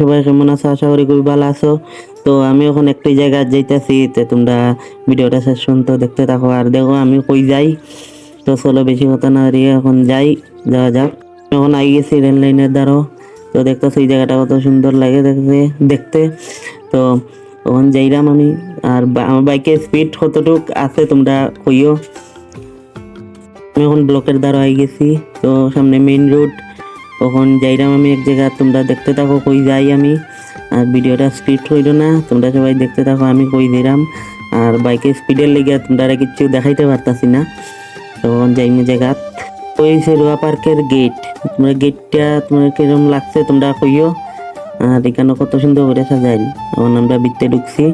সবাই কেমন আছো? আশা করি খুবই ভালো আছো। তো আমি এখন একটি জায়গায় যাইতেছি, তো তোমরা ভিডিওটা শেষ পর্যন্ত দেখতে থাকো আর দেখো আমি কই যাই। তো চলো বেশি কথা না হারিয়ে এখন যাওয়া যাক। এখন আই গেছি রেল লাইনের দ্বারও। তো দেখতেছো এই জায়গাটা কত সুন্দর লাগে দেখতে। তো এখন যাইলাম আমি। আর আমার বাইকের স্পিড কতটুক আছে তোমরা কইও। আমি এখন ব্লকের দ্বারা আই গেছি। তো সামনে মেইন রোড। তখন যাইলাম আমি এক জায়গা, তোমরা দেখতে থাকো কই যাই আমি। আর ভিডিওটা স্ক্রিপ্ট হইল না, তোমরা সবাই দেখতে থাকো আমি কই দিলাম। আর বাইকের স্পিডের লেগে তোমরা কিচ্ছু দেখাইতে পারতাছি না। তখন যাইমু জায়গা ওই সেরুয়া পার্কের গেট। তোমরা গেটটা তোমার কিরকম লাগছে তোমরা কইও। আর এখানে কত সুন্দর করে সাজাইল। এখন আমরা ভিতরে ঢুকছি,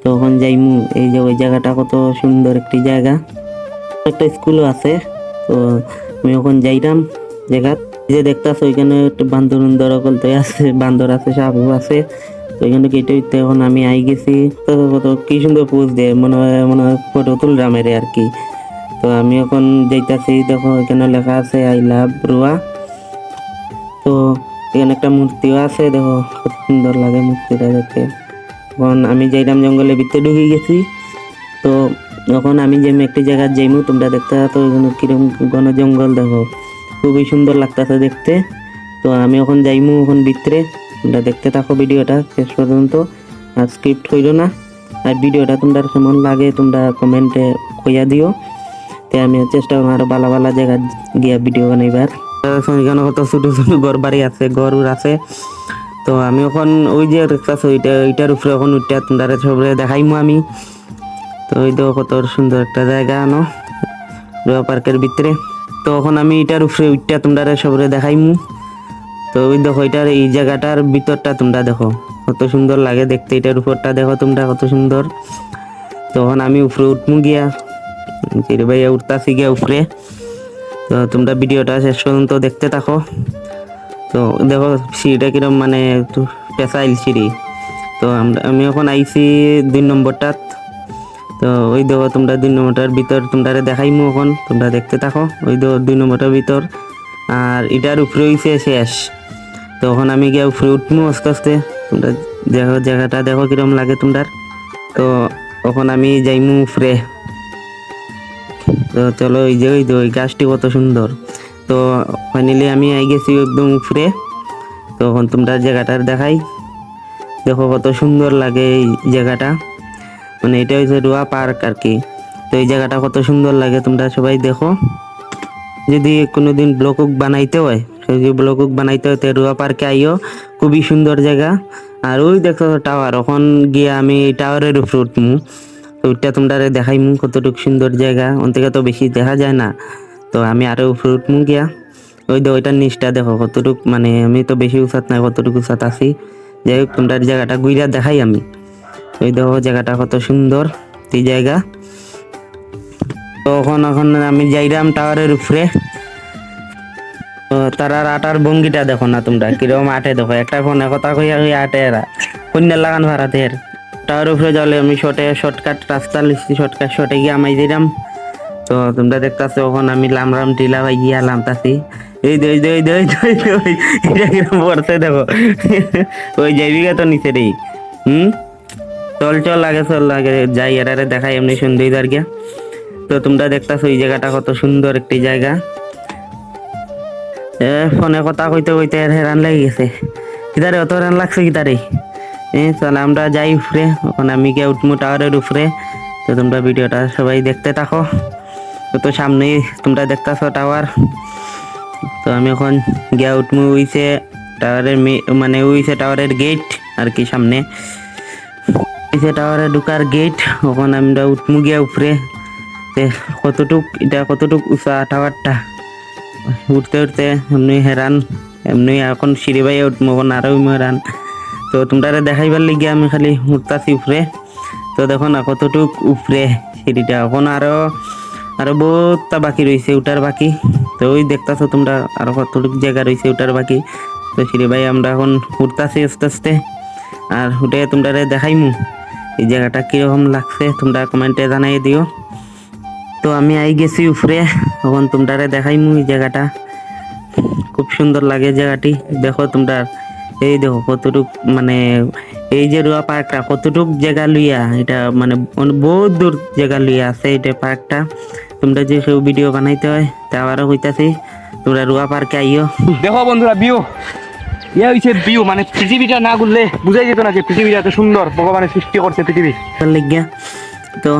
তখন যাইমু। এই যে ওই জায়গাটা কত সুন্দর একটি জায়গা, একটা স্কুলও আছে। তো আমি ওখানে যাইলাম জায়গা। যে দেখতেছো ওইখানে একটু বান্দর বলতে আছে, বান্দর আছে, সাপ আছে। তো ওইখানে কেটে উঠতে এখন আমি আই গেছি। তো কত কি সুন্দর পোজ দেয়, মনে হয় ফটো তুললাম এর আর কি। তো আমি এখন যাইতাছি, দেখো এখানে লেখা আছে আই লাভ রুয়া। তো এখানে একটা মূর্তিও আছে, দেখো খুব সুন্দর লাগে মূর্তিটা দেখতে। এখন আমি যাইলাম জঙ্গলের ভিতরে ঢুকে গেছি। তো এখন আমি যে একটি জায়গায় যাইমু, তোমরা দেখতে তো কিরকম ঘন জঙ্গল, দেখো খুবই সুন্দর লাগতেছে দেখতে। তো আমি এখন যাইমু এখন ভিতরে, তোমরা দেখতে থাকো ভিডিওটা শেষ পর্যন্ত। আর স্ক্রিপ্ট হইল না। আর ভিডিওটা তোমরা কেমন লাগে তোমরা কমেন্টে কইয়া দিও। তো আমি চেষ্টা করবো আরো ভালো ভালো জায়গা গিয়া ভিডিও বানাইবার। এখানে কত ছোট ছোট ঘর বাড়ি আছে, ঘর আছে। তো আমি এখন ওই যে দেখতেছো ওইটার উপরে এখন উঠতে তোমরা সবরে দেখাইমু আমি। তো ওই দেখো কত সুন্দর একটা জায়গা আনো রুয়া পার্কের ভিতরে। তো এখন আমি এটার উপরে উঠতে তোমরা সবরে দেখাইমু। তো ওই দেখো এটার এই জায়গাটার ভিতরটা তোমরা দেখো কত সুন্দর লাগে দেখতে। এটার উপরটা দেখো তোমরা কত সুন্দর। তখন আমি উপরে উঠমু গিয়া, চিরে ভাইয়া উঠতাছি গিয়া উপরে। তো তোমরা ভিডিওটা শেষ পর্যন্ত দেখতে থাকো। তো দেখো সিঁড়িটা কিরম মানে একটু পেঁচাইল সিঁড়ি। তো আমি এখন আইছি 2 নম্বরটাত। তো ওই দেখো তোমরা 2 নম্বরটার ভিতর তোমরা দেখাইমু এখন, তোমরা দেখতে থাকো। ওই দেখো 2 নম্বরটার ভিতর। আর এটার উপরে হইছে শেষ। তো এখন আমি গিয়ে উপরে উঠমু আস্তে আস্তে। তোমরা দেখো জায়গাটা দেখো কিরম লাগে তোমরা। তো এখন আমি যাইমু উপরে। তো চলো ওই যে ওই গাছটি কত সুন্দর। তো ফাইনালি আমি আই গেছি একদম উপরে। তো এখন তোমরা জায়গাটার দেখাই, দেখো কত সুন্দর লাগে এই জায়গাটা। মানে এটা হচ্ছে রুয়া পার্ক আর কি। তো এই জায়গাটা কত সুন্দর লাগে তোমরা সবাই দেখো। যদি কোনোদিন ব্লগ বানাইতে হয়, যদি ব্লগ বানাইতে হয় তো রুয়া পার্কে আইও, খুবই সুন্দর জায়গা। আর ওই দেখো টাওয়ার, ওখান গিয়ে আমি টাওয়ারের উপরে উঠমু। তো ওইটা তোমরা দেখাইমু কতটুকু সুন্দর জায়গা, ওন থেকে তো বেশি দেখা যায় না। তো আমি আরো উপরে উঠমু গিয়া। ওই দেখো ওইটার নিচটা দেখো কতটুক, মানে আমি তো বেশি উঁচাত নাই, কতটুকু উঁচাত আছি। যাই হোক তোমরা জায়গাটা ঘুরিয়া দেখাই আমি। ওই দেখো জায়গাটা কত সুন্দর এই জায়গা। তো এখন আমি যাইলাম টাওয়ারের উপরে। তো তারা আটার ভঙ্গিটা দেখো না তোমরা কিরকম আটে, দেখো একটা ফোনে কথা কইয়া আটে এরা কন্যা লাগান ভাড়াতে। টাওয়ার উপরে যাওয়ালে আমি শর্টকাট রাস্তা লিখছি, শর্টে গিয়ে আমি যাইলাম। তো তোমরা দেখতেছো এখন আমি লামরাম টিলা ভাই গিয়া লামতাছি। এই এটা কিরকম পড়ছে দেখো। ওই যাইবিকা তো নিচে রে। চল লাগে যাই এরারে দেখাই এমনি সুন্দর গিয়া। তো তোমরা দেখতেছো এই জায়গাটা কত সুন্দর একটি জায়গা। ফোনে কথা কইতে কইতে হেরান লেগে গেছে। কিতারে অত হেরান লাগছে কিতারে। চল আমরা যাই উপরে। এখন আমি গিয়ে উঠমু টাওয়ারের উপরে। তো তোমরা ভিডিওটা সবাই দেখতে থাকো। তো সামনেই তোমরা দেখতেছো টাওয়ার। তো আমি এখন গিয়া উঠমু উইছে টাওয়ারের মানে উইছে টাওয়ারের গেট আর কি, সামনে উইছে টাওয়ারে ঢুকার গেট। এখন আমরা উঠমু গিয়া উপরে। কতটুক উঁচা টাওয়ারটা, উঠতে উঠতে এমনি হেরান, এমনি এখন সিঁড়ি বাইয়ে উঠমু, এখন আরো হেরান। তো তোমরা দেখাইবার লিগে আমি খালি উঠতাছি উপরে। তো দেখো না কতটুক উপরে সিঁড়িটা, এখন আরো বহুতটা বাকি রয়েছে উঠার বাকি। তো ওই দেখতেছো তোমরা আরো কতটুক জায়গা রয়েছে উঠার বাকি। তো সিঁড়ি ভাই আমরা এখন উঠতাছি আস্তে আস্তে। আর উঠে তোমরা দেখাইমু এই জায়গাটা কিরকম লাগছে, তোমরা কমেন্টে জানাই দিও। তো আমি আই গেছি উপরে, এখন তোমরা দেখাইমু এই জায়গাটা। খুব সুন্দর লাগে জায়গাটি, দেখো তোমরা এই দেখো কতটুক মানে এই যে রুয়া পার্কটা কতটুক জায়গা লইয়া এটা মানে বহুত দূর জায়গা লইয়া আছে এটা পার্কটা। তোমরা যে কেউ ভিডিও বানাইতে হয় তা আবারও কইতাছি তোমরা রুয়া পার্কে আইও। দেখো বন্ধুরা ভিউ, ইয়া হইছে ভিউ, মানে পৃথিবীটা না ঘুরলে বুঝাই যেত না যে পৃথিবীটা এত সুন্দর, ভগবানের সৃষ্টি করছে পৃথিবী। লাগিয়া তো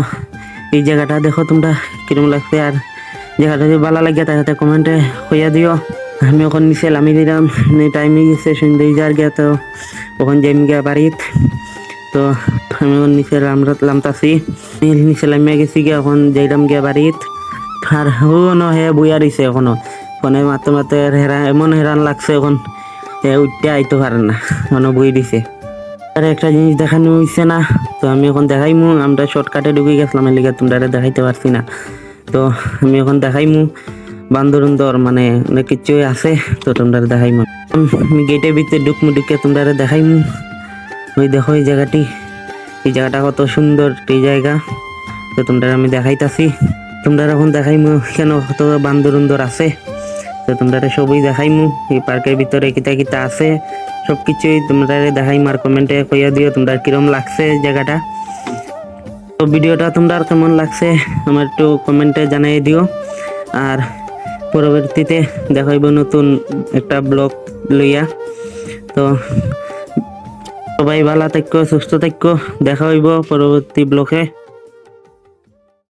এই জায়গাটা দেখো তোমরা কিরকম লাগছে, আর জায়গাটা যদি ভালো লাগে তাহলে কমেন্টে কইয়া দিও। আমি ওখানে নিচে লামি দিলাম, টাইমে গেছে সন্ধ্যে যার গিয়া, তো ওখানে যাইম গিয়া বাড়িত। তো আমি ওখানে নিচে লামতাছি, নিচে লামিয়া গেছি গিয়া এখন যাইলাম গিয়া বাড়িত। আর হুনো হে বইয়া দিছে এখনো ফোনে মারতে মারতে এমন হেরান লাগছে এখন উঠতে আইতে পারে না, এখনো বই দিছে। আর একটা জিনিস দেখানো হইছে না, তো আমি এখন দেখাইমু। আমরা শর্টকাটে ঢুকে গেছিলাম এর লিগে তোমরা দেখাইতে পারছি না, তো আমি এখন দেখাইমু। বান্দর মানে অনেক কিছুই আছে, তো তোমরা দেখাইমু। আমি গেটের ভিতরে ঢুকে তোমরা দেখাইমু। ওই দেখো এই জায়গাটি, এই জায়গাটা কত সুন্দর এই জায়গা, তো তোমরা আমি দেখাইতাছি। তোমরা এখন দেখাইমু কেন কত বান্দর আছে, তো তোমরা সবই দেখাইমু। এই পার্কের ভিতরে কিতা কিতা আছে সব কিছুই তোমরা দেখাইমু, আর কমেন্টে কইয়া দিও তোমরা কিরম লাগছে জায়গাটা। তো ভিডিওটা তোমরা কেমন লাগছে আমার একটু কমেন্টে জানাই দিও। আর পরবর্তীতে দেখাইব নতুন একটা ব্লগ লইয়া। তো সবাই ভালো থাকো, সুস্থ থাকো, দেখা হইব পরবর্তী ব্লগে।